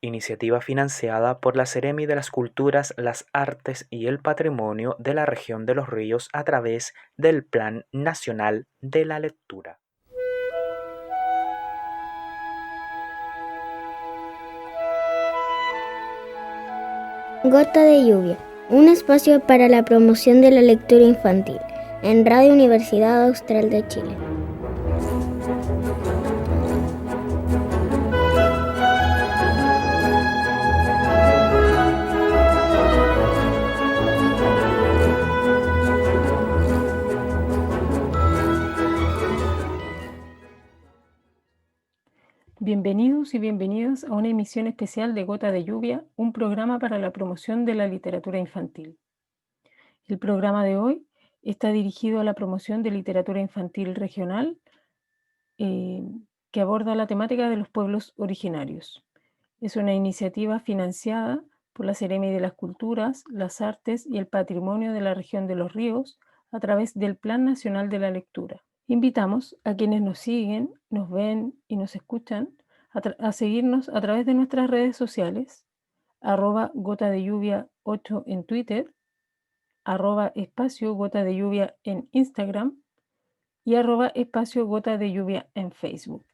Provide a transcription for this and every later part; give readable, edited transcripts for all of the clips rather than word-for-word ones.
iniciativa financiada por la Seremi de las Culturas, las Artes y el Patrimonio de la Región de los Ríos a través del Plan Nacional de la Lectura. Gota de lluvia, un espacio para la promoción de la lectura infantil en Radio Universidad Austral de Chile. Bienvenidos y bienvenidas a una emisión especial de Gota de Lluvia, un programa para la promoción de la literatura infantil. El programa de hoy está dirigido a la promoción de literatura infantil regional que aborda la temática de los pueblos originarios. Es una iniciativa financiada por la Seremi de las Culturas, las Artes y el Patrimonio de la Región de los Ríos a través del Plan Nacional de la Lectura. Invitamos a quienes nos siguen, nos ven y nos escuchan a seguirnos a través de nuestras redes sociales, @gotadelluvia8 en Twitter, @espacio gota de lluvia en Instagram y @espacio gota de lluvia en Facebook.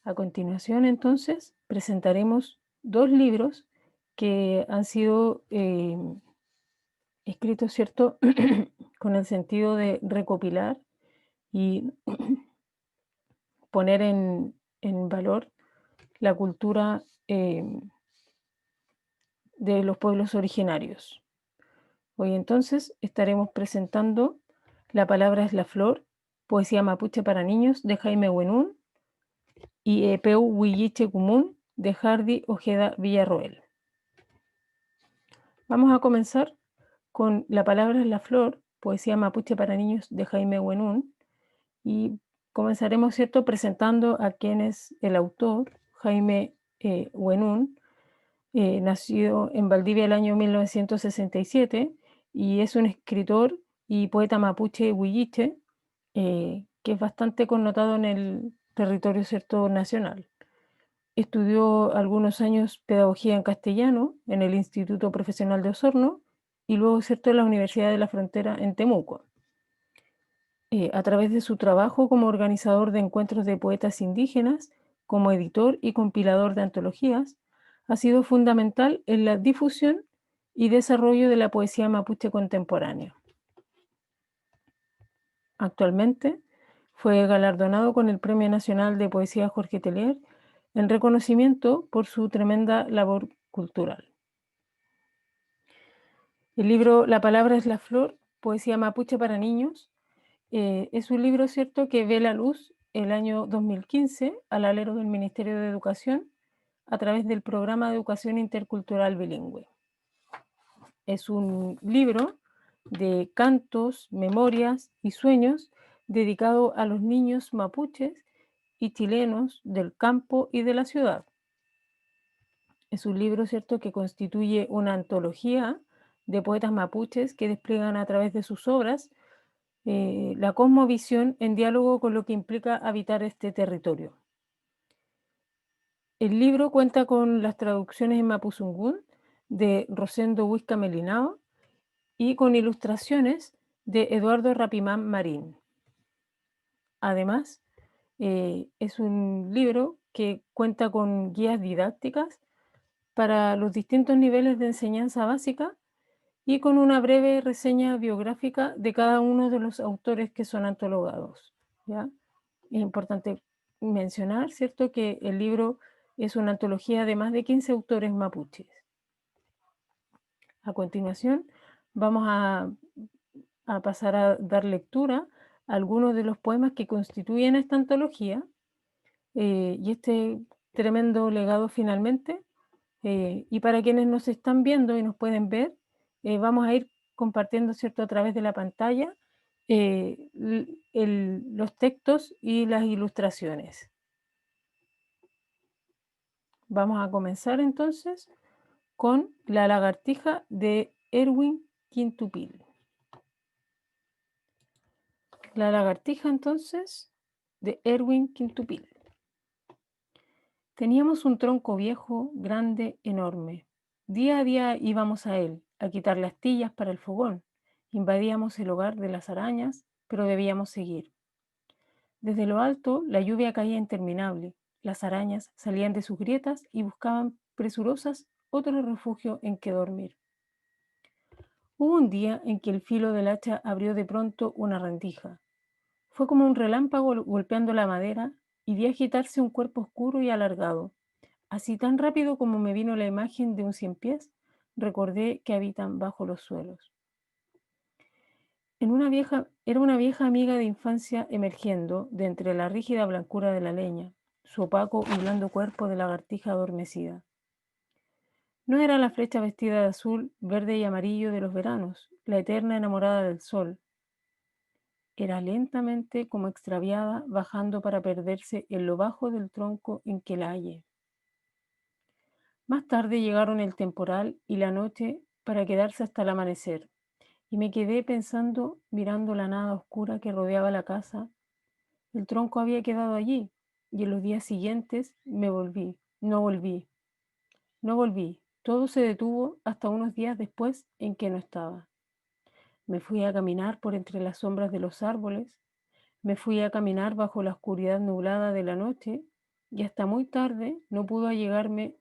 A continuación, entonces, presentaremos dos libros que han sido escritos, ¿cierto?, con el sentido de recopilar y poner en valor la cultura de los pueblos originarios. Hoy entonces estaremos presentando La palabra es la flor, poesía mapuche para niños de Jaime Huenún y Epeu Huilliche Cumun de Hardy Ojeda Villarroel. Vamos a comenzar con La palabra es la flor, poesía mapuche para niños de Jaime Huenún, y comenzaremos, ¿cierto?, presentando a quién es el autor. Jaime Huenún nació en Valdivia el año 1967 y es un escritor y poeta mapuche huilliche que es bastante connotado en el territorio, ¿cierto?, nacional. Estudió algunos años pedagogía en castellano en el Instituto Profesional de Osorno y luego, ¿cierto?, en la Universidad de la Frontera en Temuco. A través de su trabajo como organizador de encuentros de poetas indígenas, como editor y compilador de antologías, ha sido fundamental en la difusión y desarrollo de la poesía mapuche contemporánea. Actualmente fue galardonado con el Premio Nacional de Poesía Jorge Teillier en reconocimiento por su tremenda labor cultural. El libro La palabra es la flor, poesía mapuche para niños, es un libro, ¿cierto?, que ve la luz el año 2015 al alero del Ministerio de Educación a través del Programa de Educación Intercultural Bilingüe. Es un libro de cantos, memorias y sueños dedicado a los niños mapuches y chilenos del campo y de la ciudad. Es un libro, ¿cierto?, que constituye una antología de poetas mapuches que despliegan a través de sus obras la cosmovisión en diálogo con lo que implica habitar este territorio. El libro cuenta con las traducciones en mapuzungún de Rosendo Huisca Melinao y con ilustraciones de Eduardo Rapimán Marín. Además, es un libro que cuenta con guías didácticas para los distintos niveles de enseñanza básica y con una breve reseña biográfica de cada uno de los autores que son antologados, ¿ya? Es importante mencionar, ¿cierto?, que el libro es una antología de más de 15 autores mapuches. A continuación, vamos a pasar a dar lectura a algunos de los poemas que constituyen esta antología y este tremendo legado finalmente. Y para quienes nos están viendo y nos pueden ver, vamos a ir compartiendo, ¿cierto?, a través de la pantalla los textos y las ilustraciones. Vamos a comenzar entonces con La lagartija de Erwin Quintupil. La lagartija entonces de Erwin Quintupil. Teníamos un tronco viejo, grande, enorme. Día a día íbamos a él, a quitar las astillas para el fogón. Invadíamos el hogar de las arañas, pero debíamos seguir. Desde lo alto, la lluvia caía interminable. Las arañas salían de sus grietas y buscaban presurosas otro refugio en que dormir. Hubo un día en que el filo del hacha abrió de pronto una rendija. Fue como un relámpago golpeando la madera y vi agitarse un cuerpo oscuro y alargado. Así tan rápido como me vino la imagen de un cien pies, recordé que habitan bajo los suelos. Era una vieja amiga de infancia emergiendo de entre la rígida blancura de la leña, su opaco y blando cuerpo de lagartija adormecida. No era la flecha vestida de azul, verde y amarillo de los veranos, la eterna enamorada del sol. Era lentamente como extraviada, bajando para perderse en lo bajo del tronco en que la hallé. Más tarde llegaron el temporal y la noche para quedarse hasta el amanecer, y me quedé pensando, mirando la nada oscura que rodeaba la casa. El tronco había quedado allí, y en los días siguientes no volví. Todo se detuvo hasta unos días después en que no estaba. Me fui a caminar por entre las sombras de los árboles, me fui a caminar bajo la oscuridad nublada de la noche, y hasta muy tarde no pude allegarme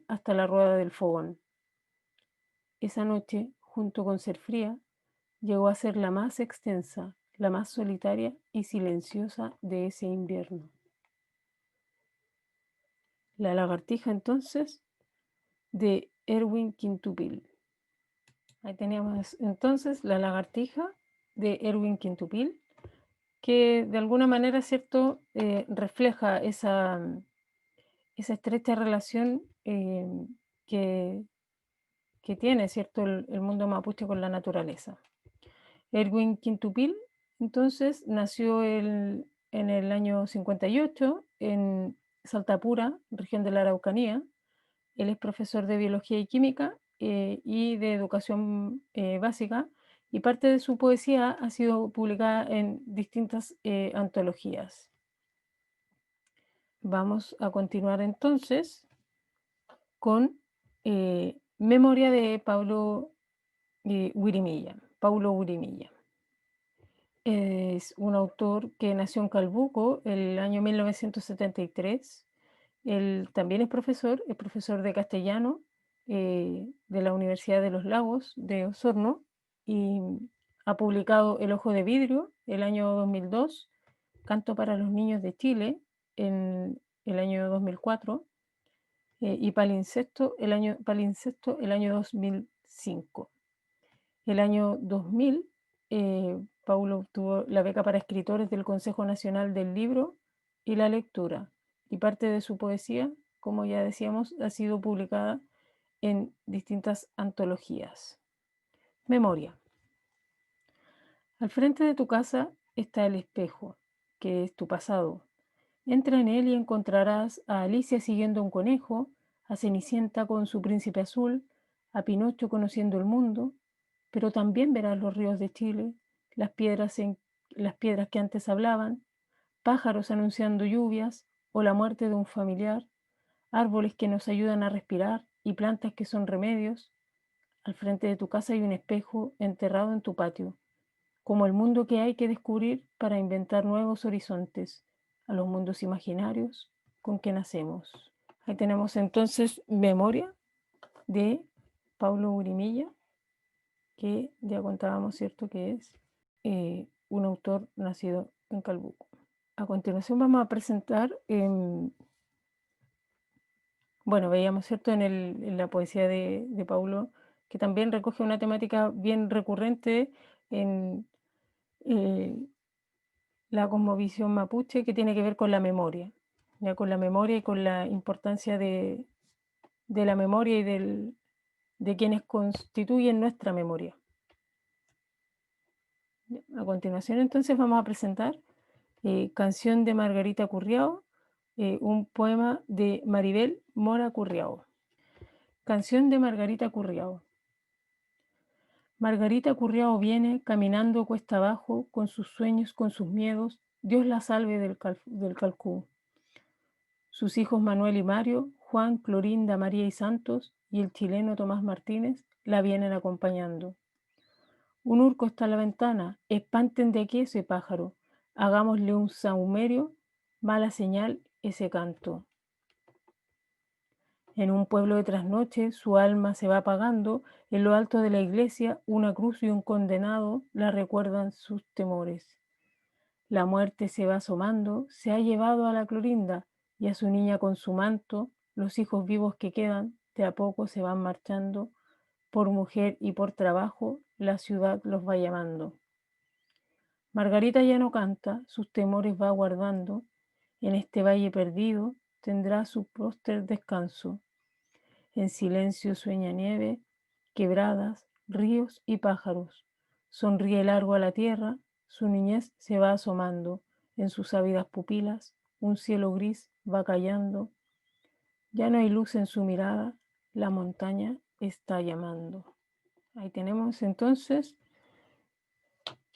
hasta la rueda del fogón. Esa noche, junto con ser fría, llegó a ser la más extensa, la más solitaria y silenciosa de ese invierno. La lagartija entonces de Erwin Quintupil. Ahí teníamos entonces la lagartija de Erwin Quintupil, que de alguna manera, ¿cierto?, refleja esa estrecha relación que, que tiene, ¿cierto?, el mundo mapuche con la naturaleza. Erwin Quintupil, entonces, nació en el año 58 en Saltapura, región de la Araucanía. Él es profesor de biología y química y de educación básica, y parte de su poesía ha sido publicada en distintas antologías. Vamos a continuar entonces con Memoria de Paulo Huirimilla. Paulo Huirimilla es un autor que nació en Calbuco el año 1973. Él también es profesor de castellano de la Universidad de los Lagos de Osorno, y ha publicado El Ojo de Vidrio el año 2002, Canto para los Niños de Chile en el año 2004 y Palincesto el año 2005. El año 2000, Paulo obtuvo la beca para escritores del Consejo Nacional del Libro y la Lectura, y parte de su poesía, como ya decíamos, ha sido publicada en distintas antologías. Memoria. Al frente de tu casa está el espejo, que es tu pasado. Entra en él y encontrarás a Alicia siguiendo un conejo, a Cenicienta con su príncipe azul, a Pinocho conociendo el mundo, pero también verás los ríos de Chile, las piedras que antes hablaban, pájaros anunciando lluvias o la muerte de un familiar, árboles que nos ayudan a respirar y plantas que son remedios. Al frente de tu casa hay un espejo enterrado en tu patio, como el mundo que hay que descubrir para inventar nuevos horizontes a los mundos imaginarios con que nacemos. Ahí tenemos entonces Memoria de Paulo Huirimilla, que ya contábamos, ¿cierto?, que es un autor nacido en Calbuco. A continuación vamos a presentar, bueno, veíamos, ¿cierto?, en la poesía de Paulo, que también recoge una temática bien recurrente en la cosmovisión mapuche, que tiene que ver con la memoria, ya con la memoria y con la importancia de la memoria y de quienes constituyen nuestra memoria. A continuación entonces vamos a presentar Canción de Margarita Curriao, un poema de Maribel Mora Curriao. Canción de Margarita Curriao. Margarita Curriao viene caminando cuesta abajo, con sus sueños, con sus miedos, Dios la salve del Calcú. Sus hijos Manuel y Mario, Juan, Clorinda, María y Santos y el chileno Tomás Martínez la vienen acompañando. Un urco está en la ventana, espanten de aquí ese pájaro, hagámosle un sahumerio, mala señal ese canto. En un pueblo de trasnoche su alma se va apagando, en lo alto de la iglesia una cruz y un condenado la recuerdan sus temores. La muerte se va asomando, se ha llevado a la Clorinda y a su niña con su manto, los hijos vivos que quedan de a poco se van marchando, por mujer y por trabajo la ciudad los va llamando. Margarita ya no canta, sus temores va guardando, en este valle perdido tendrá su póster descanso. En silencio sueña nieve, quebradas, ríos y pájaros. Sonríe largo a la tierra, su niñez se va asomando, en sus ávidas pupilas un cielo gris va callando. Ya no hay luz en su mirada, la montaña está llamando. Ahí tenemos entonces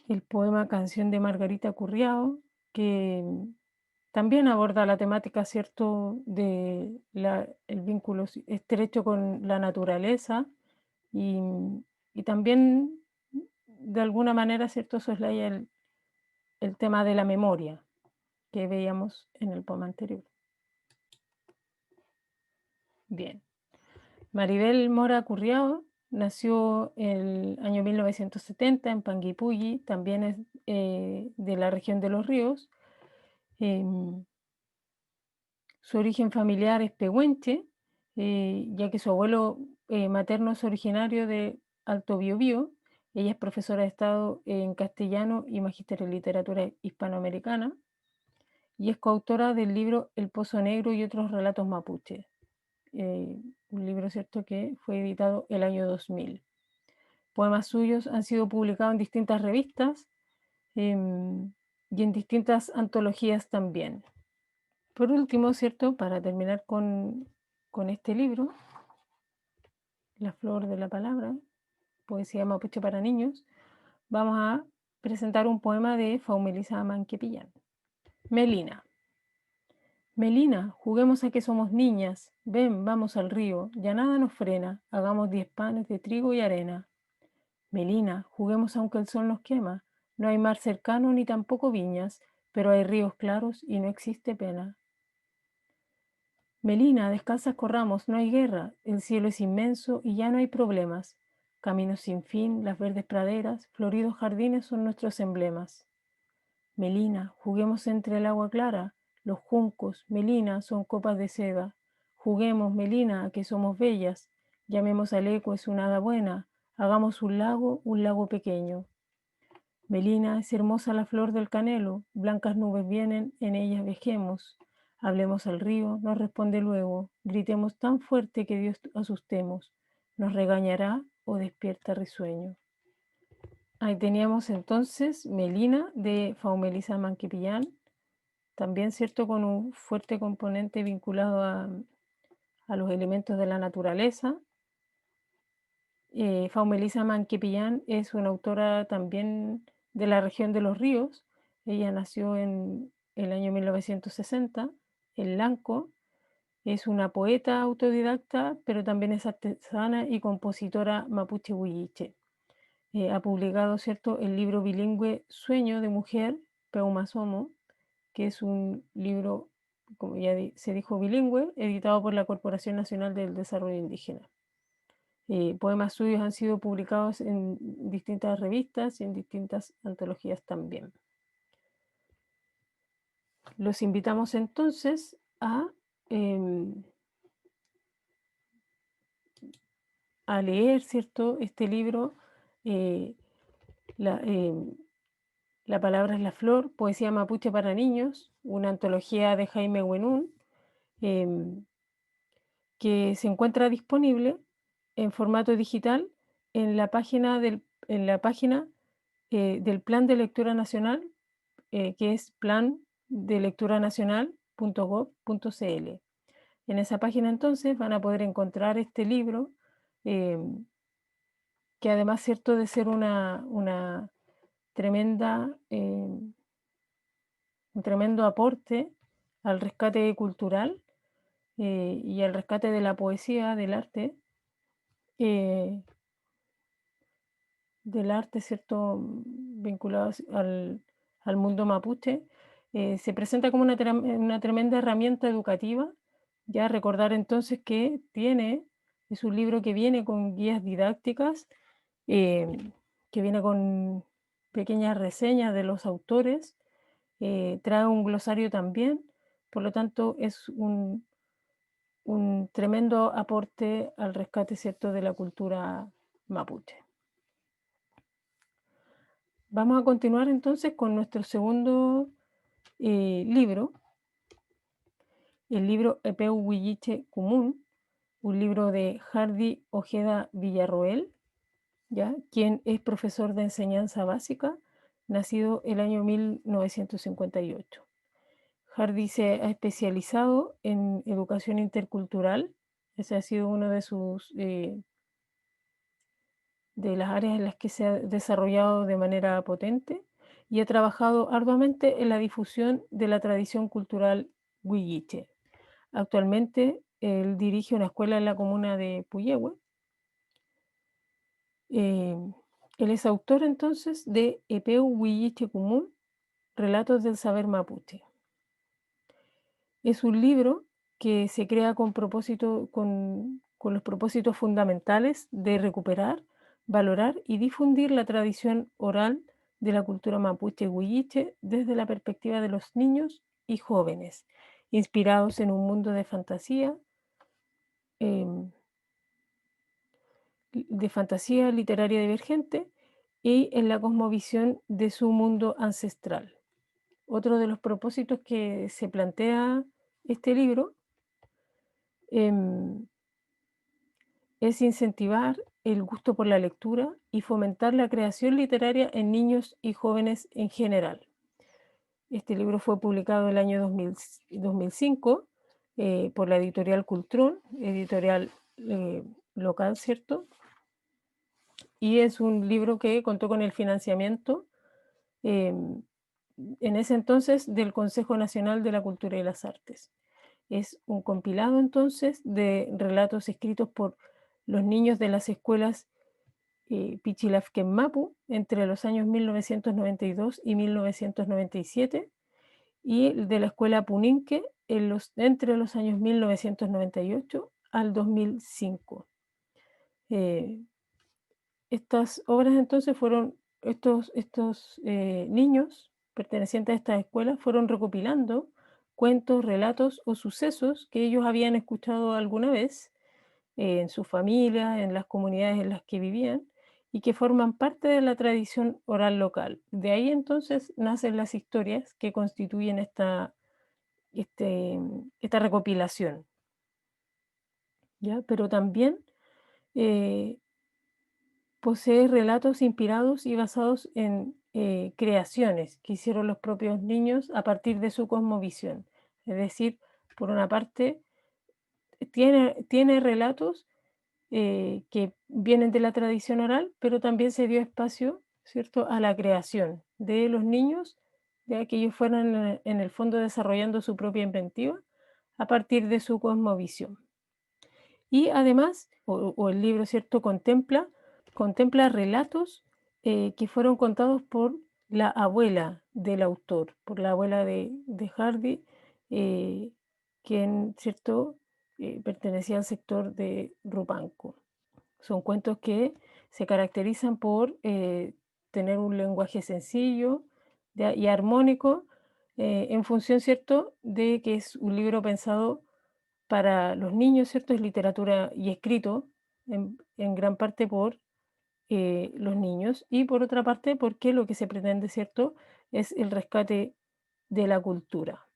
el poema Canción de Margarita Curriao, que también aborda la temática, ¿cierto?, de el vínculo estrecho con la naturaleza y, y también, de alguna manera, ¿cierto?, soslaya el tema de la memoria que veíamos en el poema anterior. Bien. Maribel Mora Curriao nació el año 1970 en Panguipulli, también es de la región de Los Ríos. Su origen familiar es pehuenche, ya que su abuelo materno es originario de Alto Biobío. Ella es profesora de Estado en castellano y magíster en literatura hispanoamericana y es coautora del libro El Pozo Negro y otros relatos mapuches, un libro, ¿cierto?, que fue editado el año 2000. Poemas suyos han sido publicados en distintas revistas y en distintas antologías también. Por último, ¿cierto?, para terminar con este libro, La Flor de la Palabra, poesía mapuche para niños, vamos a presentar un poema de Faumelisa Manquepillán. Melina. Melina, juguemos a que somos niñas, ven, vamos al río, ya nada nos frena, hagamos 10 panes de trigo y arena. Melina, juguemos aunque el sol nos quema, no hay mar cercano ni tampoco viñas, pero hay ríos claros y no existe pena. Melina, descalzas corramos, no hay guerra, el cielo es inmenso y ya no hay problemas. Caminos sin fin, las verdes praderas, floridos jardines son nuestros emblemas. Melina, juguemos entre el agua clara, los juncos, Melina, son copas de seda. Juguemos, Melina, a que somos bellas, llamemos al eco, es una hada buena, hagamos un lago pequeño. Melina, es hermosa la flor del canelo, blancas nubes vienen, en ellas viajemos. Hablemos al río, nos responde luego, gritemos tan fuerte que Dios asustemos, nos regañará o despierta risueño. Ahí teníamos entonces Melina de Faumelisa Manquipillán, también, ¿cierto?, con un fuerte componente vinculado a los elementos de la naturaleza. Faumelisa Manquipillán es una autora también de la región de Los Ríos. Ella nació en el año 1960 en Lanco. Es una poeta autodidacta, pero también es artesana y compositora mapuche huilliche. Ha publicado, ¿cierto?, el libro bilingüe Sueño de Mujer, Peumasomo, que es un libro, como ya se dijo, bilingüe, editado por la Corporación Nacional del Desarrollo Indígena. Poemas suyos han sido publicados en distintas revistas y en distintas antologías también. Los invitamos entonces a leer, ¿cierto?, este libro, La palabra es la flor, poesía mapuche para niños, una antología de Jaime Huenún, que se encuentra disponible en formato digital en la página del Plan de Lectura Nacional, que es plandelecturanacional.gov.cl. En esa página entonces van a poder encontrar este libro, que además, cierto, de ser un tremendo aporte al rescate cultural, y el rescate de la poesía, eh, ¿cierto? Vinculado al mundo mapuche, se presenta como una tremenda herramienta educativa. Ya recordar entonces es un libro que viene con guías didácticas, que viene con pequeñas reseñas de los autores, trae un glosario también, por lo tanto es un tremendo aporte al rescate, ¿cierto?, de la cultura mapuche. Vamos a continuar entonces con nuestro segundo libro, el libro Epeu Huilliche Común, un libro de Hardy Ojeda Villarroel, ¿ya? Quien es profesor de enseñanza básica, nacido el año 1958. Hardy se ha especializado en educación intercultural, ese ha sido uno de las áreas en las que se ha desarrollado de manera potente y ha trabajado arduamente en la difusión de la tradición cultural huilliche. Actualmente él dirige una escuela en la comuna de Puyehue. Él es autor entonces de Epeu Huilliche Común, Relatos del Saber Mapuche. Es un libro que se crea con los propósitos fundamentales de recuperar, valorar y difundir la tradición oral de la cultura mapuche huilliche desde la perspectiva de los niños y jóvenes, inspirados en un mundo em, de fantasía literaria divergente y en la cosmovisión de su mundo ancestral. Otro de los propósitos que se plantea este libro em, es incentivar el gusto por la lectura y fomentar la creación literaria en niños y jóvenes en general. Este libro fue publicado el año 2005 por la editorial Cultrón, editorial local, ¿cierto? Y es un libro que contó con el financiamiento em, en ese entonces del Consejo Nacional de la Cultura y las Artes. Es un compilado entonces de relatos escritos por los niños de las escuelas Pichilafken Mapu entre los años 1992 y 1997 y de la escuela Puninque entre los años 1998 al 2005. Estas obras entonces estos niños pertenecientes a estas escuelas fueron recopilando cuentos, relatos o sucesos que ellos habían escuchado alguna vez en su familia, en las comunidades en las que vivían y que forman parte de la tradición oral local. De ahí entonces nacen las historias que constituyen esta recopilación, ¿ya? Pero también eh, posee relatos inspirados y basados en creaciones que hicieron los propios niños a partir de su cosmovisión. Es decir, por una parte, tiene relatos que vienen de la tradición oral, pero también se dio espacio, ¿cierto?, a la creación de los niños, ya que ellos fueran en el fondo desarrollando su propia inventiva a partir de su cosmovisión. Y además, o el libro, ¿cierto?, contempla relatos que fueron contados por la abuela del autor, por la abuela de Hardy, eh, quien, ¿cierto?, pertenecía al sector de Rupanco. Son cuentos que se caracterizan por tener un lenguaje sencillo y armónico, en función, ¿cierto?, de que es un libro pensado para los niños, ¿cierto? Es literatura y escrito en gran parte por los niños y por otra parte porque lo que se pretende, ¿cierto?, es el rescate de la cultura.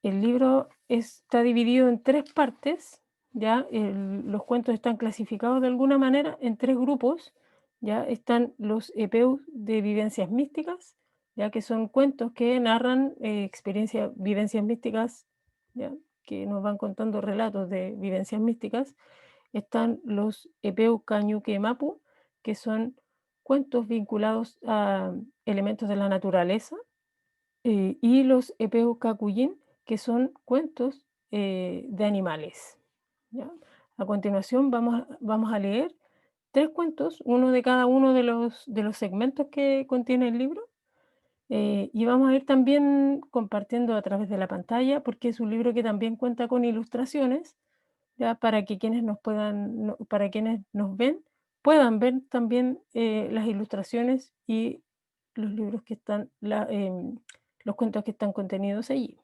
El libro está dividido en tres partes, ¿ya? Los cuentos están clasificados de alguna manera en tres grupos, ¿ya? Están los epeus de vivencias místicas, ya que son cuentos que narran vivencias místicas, ¿ya? Que nos van contando relatos de vivencias místicas. Están los epeus Cañuque Mapu, que son cuentos vinculados a elementos de la naturaleza, y los epeus Cacuyin, que son cuentos de animales. ¿Ya? A continuación vamos a leer 3 cuentos, uno de cada uno de los segmentos que contiene el libro, y vamos a ir también compartiendo a través de la pantalla, porque es un libro que también cuenta con ilustraciones, ¿ya? Para que quienes nos puedan, para quienes nos ven, puedan ver también las ilustraciones y los libros que están, los cuentos que están contenidos allí.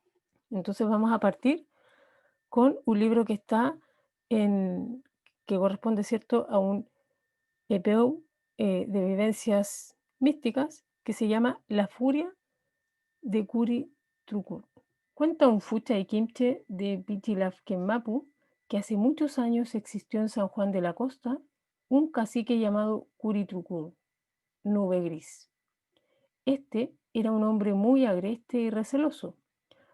Entonces vamos a partir con un libro que está en, que corresponde, ¿cierto?, a un EPO de vivencias místicas que se llama La Furia de Kuri Trukur. Cuenta un Fucha y Kimche de Pichilaf Mapu que hace muchos años existió en San Juan de la Costa un cacique llamado Kuri Trukur, nube gris. Este era un hombre muy agreste y receloso,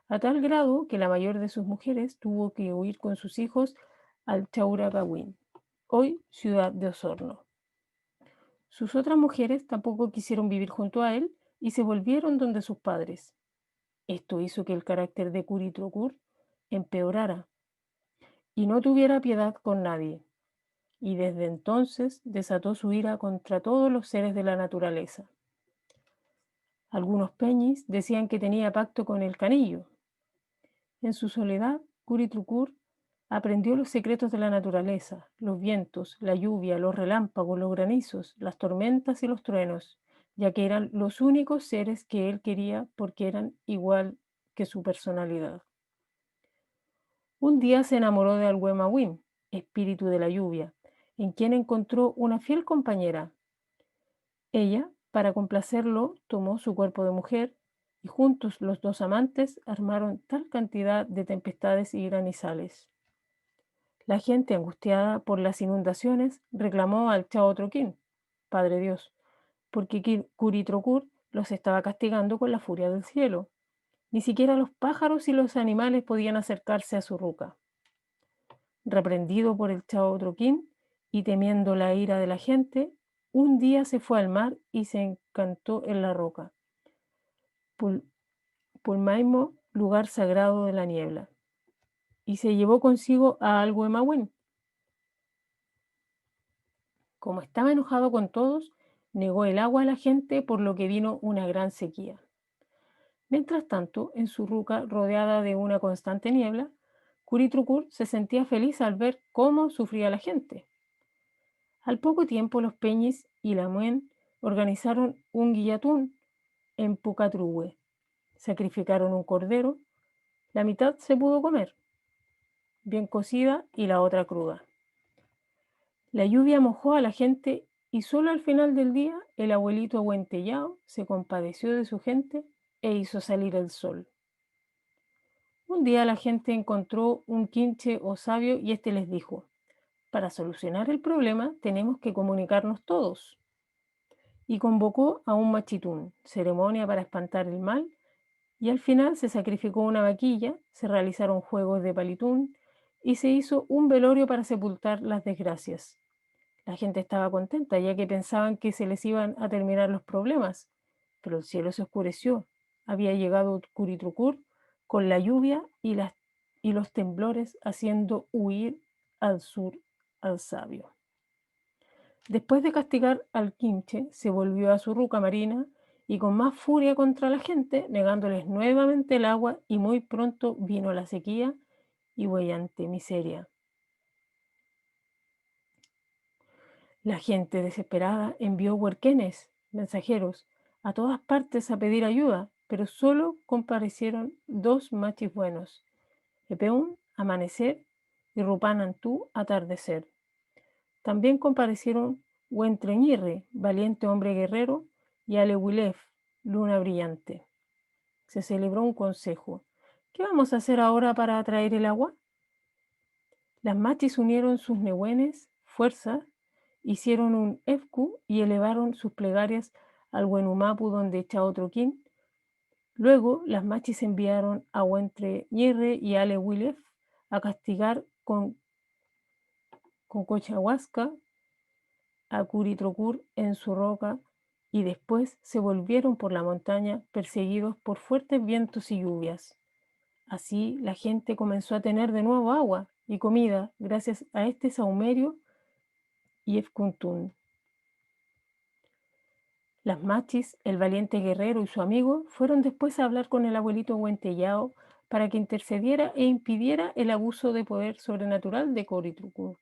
a tal grado que la mayor de sus mujeres tuvo que huir con sus hijos al Chauragawin, hoy ciudad de Osorno. Sus otras mujeres tampoco quisieron vivir junto a él y se volvieron donde sus padres. Esto hizo que el carácter de Curitrokur empeorara y no tuviera piedad con nadie, y desde entonces desató su ira contra todos los seres de la naturaleza. Algunos peñis decían que tenía pacto con el canillo. En su soledad, Curitrokur aprendió los secretos de la naturaleza, los vientos, la lluvia, los relámpagos, los granizos, las tormentas y los truenos, ya que eran los únicos seres que él quería porque eran igual que su personalidad. Un día se enamoró de Alhuemawin, espíritu de la lluvia, en quien encontró una fiel compañera. Ella, para complacerlo, tomó su cuerpo de mujer y juntos los dos amantes armaron tal cantidad de tempestades y granizales. La gente, angustiada por las inundaciones, reclamó al Chao Troquín, Padre Dios, porque Curitrokur los estaba castigando con la furia del cielo. Ni siquiera los pájaros y los animales podían acercarse a su ruca. Reprendido por el Chao Troquín y temiendo la ira de la gente, un día se fue al mar y se encantó en la roca, Pulmaimo, lugar sagrado de la niebla, y se llevó consigo a Alhuemawin. Como estaba enojado con todos, negó el agua a la gente, por lo que vino una gran sequía. Mientras tanto, en su ruca, rodeada de una constante niebla, Curitrokur se sentía feliz al ver cómo sufría la gente. Al poco tiempo, los Peñis y la Muen organizaron un guillatún en Pucatruhue. Sacrificaron un cordero, la mitad se pudo comer, bien cocida, y la otra cruda. La lluvia mojó a la gente y solo al final del día el abuelito Ahuentellao se compadeció de su gente e hizo salir el sol. Un día la gente encontró un quinche o sabio y este les dijo: para solucionar el problema tenemos que comunicarnos todos. Y convocó a un machitún, ceremonia para espantar el mal, y al final se sacrificó una vaquilla, se realizaron juegos de palitún y se hizo un velorio para sepultar las desgracias. La gente estaba contenta, ya que pensaban que se les iban a terminar los problemas, pero el cielo se oscureció. Había llegado Curitrokur con la lluvia y los temblores, haciendo huir al sur al sabio. Después de castigar al quinche, se volvió a su ruca marina y con más furia contra la gente, negándoles nuevamente el agua, y muy pronto vino la sequía y huellante miseria. La gente desesperada envió huerquenes, mensajeros, a todas partes a pedir ayuda, pero solo comparecieron 2 machis buenos, Epeún, amanecer, y Rupanantú, atardecer. También comparecieron Huentreñirre, valiente hombre guerrero, y Alewilef, luna brillante. Se celebró un consejo. ¿Qué vamos a hacer ahora para atraer el agua? Las machis unieron sus nehuenes, fuerzas, hicieron un efku y elevaron sus plegarias al Huenumapu donde Chao Troquín. Luego las machis enviaron a Huentreñirre y Ale Wilef a castigar con Cochahuasca a Curitrocur en su roca, y después se volvieron por la montaña perseguidos por fuertes vientos y lluvias. Así la gente comenzó a tener de nuevo agua y comida gracias a este saumerio y Efkuntun. Las machis, el valiente guerrero y su amigo fueron después a hablar con el abuelito Huentellao para que intercediera e impidiera el abuso de poder sobrenatural de Coritrucú.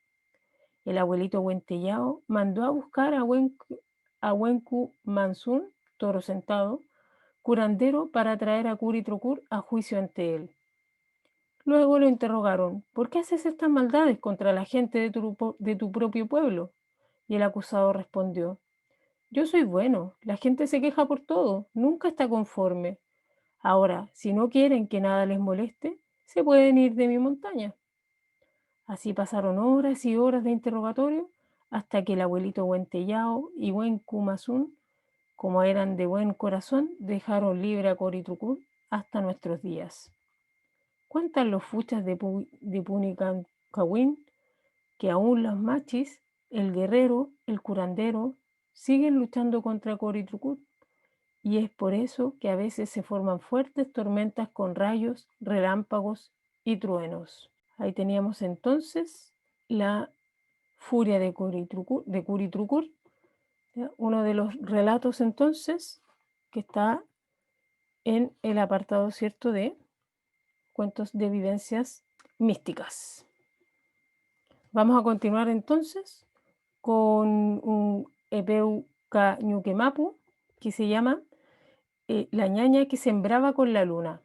El abuelito Huentellao mandó a buscar a Huencu Mansun, toro sentado, curandero, para traer a Curitrucur a juicio ante él. Luego lo interrogaron: ¿por qué haces estas maldades contra la gente de tu propio pueblo? Y el acusado respondió: yo soy bueno, la gente se queja por todo, nunca está conforme. Ahora, si no quieren que nada les moleste, se pueden ir de mi montaña. Así pasaron horas y horas de interrogatorio hasta que el abuelito Huentellao y Buen Kumazún, como eran de buen corazón, dejaron libre a Coritrucú hasta nuestros días. Cuentan los fuchas de Punicancawin que aún los machis, el guerrero, el curandero, siguen luchando contra Coritrucú, y es por eso que a veces se forman fuertes tormentas con rayos, relámpagos y truenos. Ahí teníamos entonces la furia de Curitrucur, ¿ya? Uno de los relatos entonces que está en el apartado, ¿cierto?, de cuentos de evidencias místicas. Vamos a continuar entonces con un Epeuca Ñuquemapu que se llama La ñaña que sembraba con la luna.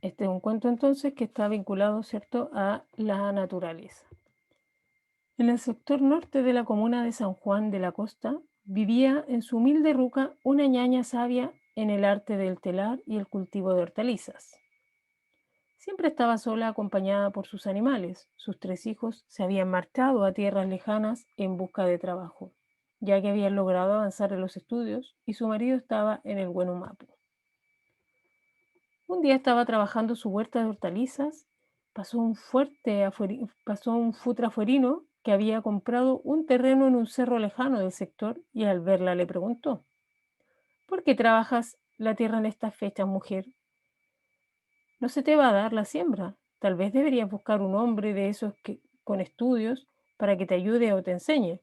Este es un cuento entonces que está vinculado, ¿cierto?, a la naturaleza. En el sector norte de la comuna de San Juan de la Costa vivía en su humilde ruca una ñaña sabia en el arte del telar y el cultivo de hortalizas. Siempre estaba sola, acompañada por sus animales. Sus 3 hijos se habían marchado a tierras lejanas en busca de trabajo, ya que habían logrado avanzar en los estudios y su marido estaba en el Huenumapu. Un día estaba trabajando su huerta de hortalizas, pasó un futrafuerino que había comprado un terreno en un cerro lejano del sector y al verla le preguntó: ¿por qué trabajas la tierra en estas fechas, mujer? No se te va a dar la siembra. Tal vez deberías buscar un hombre de esos con estudios para que te ayude o te enseñe.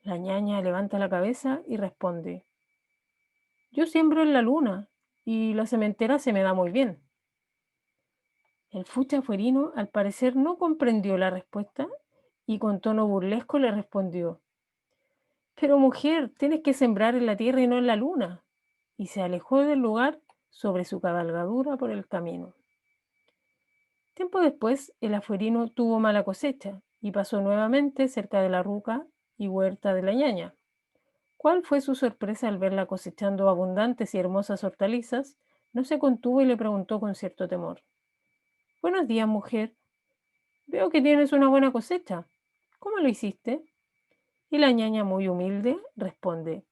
La ñaña levanta la cabeza y responde: yo siembro en la luna y la sementera se me da muy bien. El fuchafuerino al parecer no comprendió la respuesta y con tono burlesco le respondió: pero mujer, tienes que sembrar en la tierra y no en la luna. Y se alejó del lugar sobre su cabalgadura por el camino. Tiempo después, el afuerino tuvo mala cosecha y pasó nuevamente cerca de la ruca y huerta de la ñaña. ¿Cuál fue su sorpresa al verla cosechando abundantes y hermosas hortalizas? No se contuvo y le preguntó con cierto temor: buenos días, mujer. Veo que tienes una buena cosecha. ¿Cómo lo hiciste? Y la ñaña, muy humilde, responde: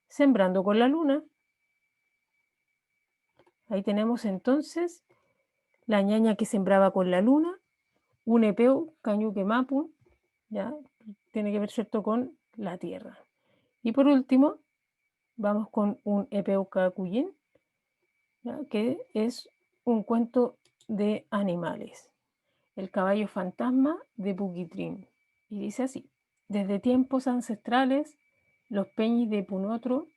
sembrando con la luna. Ahí tenemos entonces la ñaña que sembraba con la luna, un epeu cañuque mapu, ya tiene que ver, ¿cierto?, con la tierra. Y por último, vamos con un epeu cacuyín, que es un cuento de animales. El caballo fantasma de Puquitrín. Y dice así: desde tiempos ancestrales, los peñis de Punotro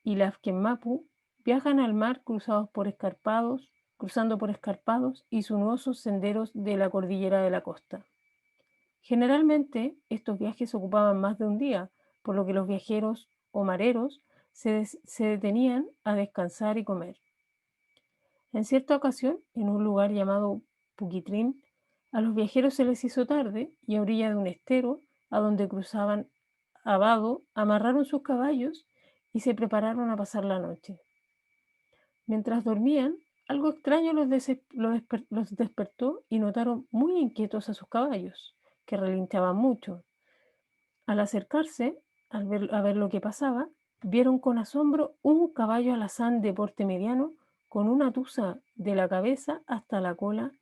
y las Quemapu viajan al mar cruzando por escarpados y sinuosos senderos de la cordillera de la costa. Generalmente, estos viajes ocupaban más de un día, por lo que los viajeros o mareros se detenían a descansar y comer. En cierta ocasión, en un lugar llamado Puquitrín, a los viajeros se les hizo tarde y a orilla de un estero, a donde cruzaban a vado, amarraron sus caballos y se prepararon a pasar la noche. Mientras dormían, algo extraño los despertó y notaron muy inquietos a sus caballos, que relinchaban mucho. Al acercarse, a ver lo que pasaba, vieron con asombro un caballo alazán de porte mediano, con una tusa de la cabeza hasta la cola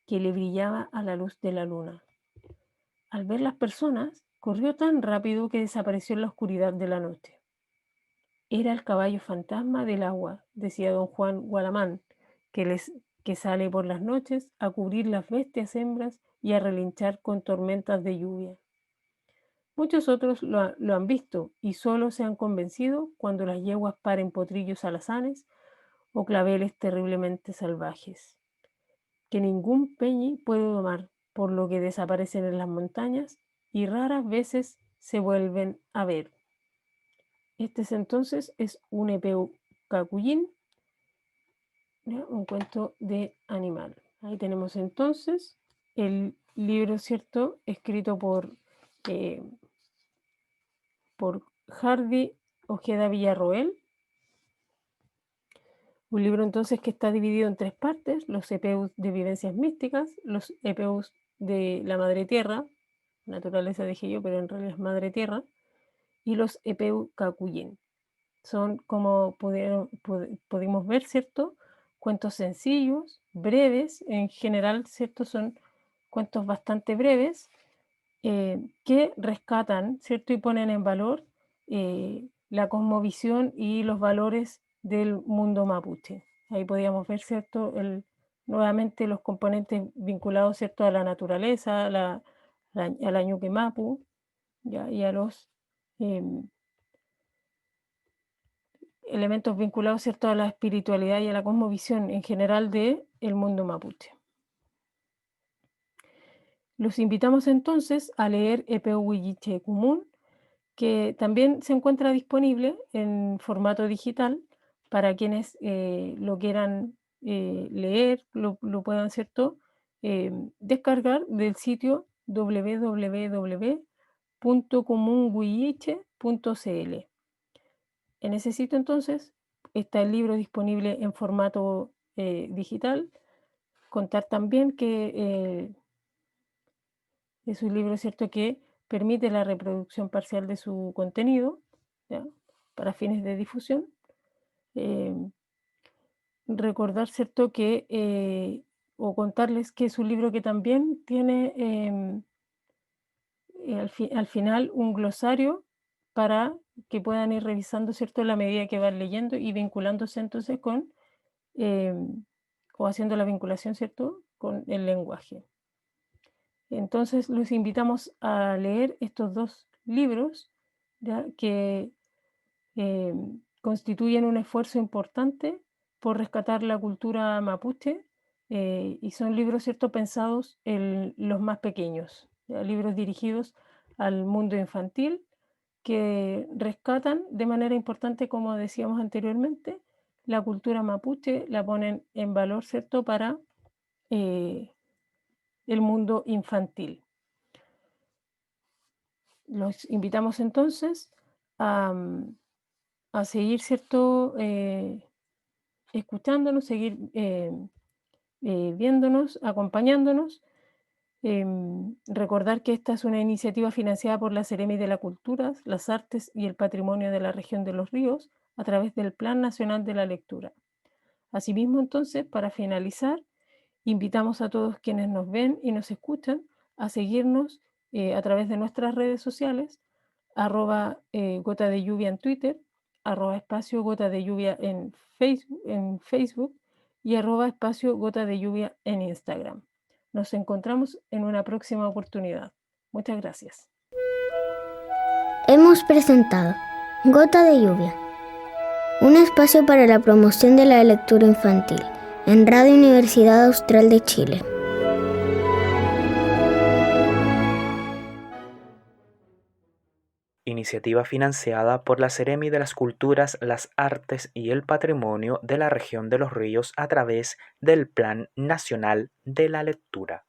que le brillaba a la luz de la luna. Al ver las personas, corrió tan rápido que desapareció en la oscuridad de la noche. Era el caballo fantasma del agua, decía don Juan Gualamán, que sale por las noches a cubrir las bestias hembras y a relinchar con tormentas de lluvia. Muchos otros lo han visto y solo se han convencido cuando las yeguas paren potrillos alazanes o claveles terriblemente salvajes, que ningún peñi puede domar, por lo que desaparecen en las montañas y raras veces se vuelven a ver. Este entonces es un epeu cacuyín, un cuento de animal. Ahí tenemos entonces el libro, ¿cierto?, escrito por Hardy Ojeda Villarroel. Un libro entonces que está dividido en 3 partes: los epeus de vivencias místicas, los epeus de la madre tierra, naturaleza dije yo, pero en realidad es madre tierra, y los epeu cacuyín. Son, como pudimos ver, ¿cierto?, cuentos sencillos, breves, en general, ¿cierto?, son cuentos bastante breves, que rescatan, ¿cierto?, y ponen en valor la cosmovisión y los valores del mundo mapuche. Ahí podíamos ver, ¿cierto?, nuevamente los componentes vinculados, ¿cierto?, a la naturaleza, a la ñuque mapu, ¿ya?, y a los elementos vinculados, ¿cierto?, a la espiritualidad y a la cosmovisión en general del mundo mapuche. Los invitamos entonces a leer Epeu Huilliche Común, que también se encuentra disponible en formato digital para quienes lo quieran leer, lo puedan, ¿cierto?, descargar del sitio www.comunhuilliche.cl. En ese sitio entonces está el libro disponible en formato digital. Contar también que es un libro, ¿cierto?, que permite la reproducción parcial de su contenido, ¿ya?, para fines de difusión. Recordar, ¿cierto?, que o contarles que es un libro que también tiene al final un glosario para que puedan ir revisando, ¿cierto?, la medida que van leyendo y vinculándose entonces con o haciendo la vinculación, ¿cierto?, con el lenguaje. Entonces los invitamos a leer estos 2 libros, ¿ya?, que constituyen un esfuerzo importante por rescatar la cultura mapuche, y son libros, ¿cierto?, pensados en los más pequeños, ¿ya?, libros dirigidos al mundo infantil, que rescatan de manera importante, como decíamos anteriormente, la cultura mapuche, la ponen en valor, ¿cierto?, para el mundo infantil. Los invitamos entonces a seguir, ¿cierto?, escuchándonos, seguir viéndonos, acompañándonos. Recordar que esta es una iniciativa financiada por la Seremi de la Cultura, las Artes y el Patrimonio de la Región de los Ríos a través del Plan Nacional de la Lectura. Asimismo, entonces, para finalizar, invitamos a todos quienes nos ven y nos escuchan a seguirnos a través de nuestras redes sociales, @gota de lluvia en Twitter, @espacio gota de lluvia en Facebook y @espacio gota de lluvia en Instagram. Nos encontramos en una próxima oportunidad. Muchas gracias. Hemos presentado Gota de Lluvia, un espacio para la promoción de la lectura infantil en Radio Universidad Austral de Chile. Iniciativa financiada por la Seremi de las Culturas, las Artes y el Patrimonio de la Región de los Ríos a través del Plan Nacional de la Lectura.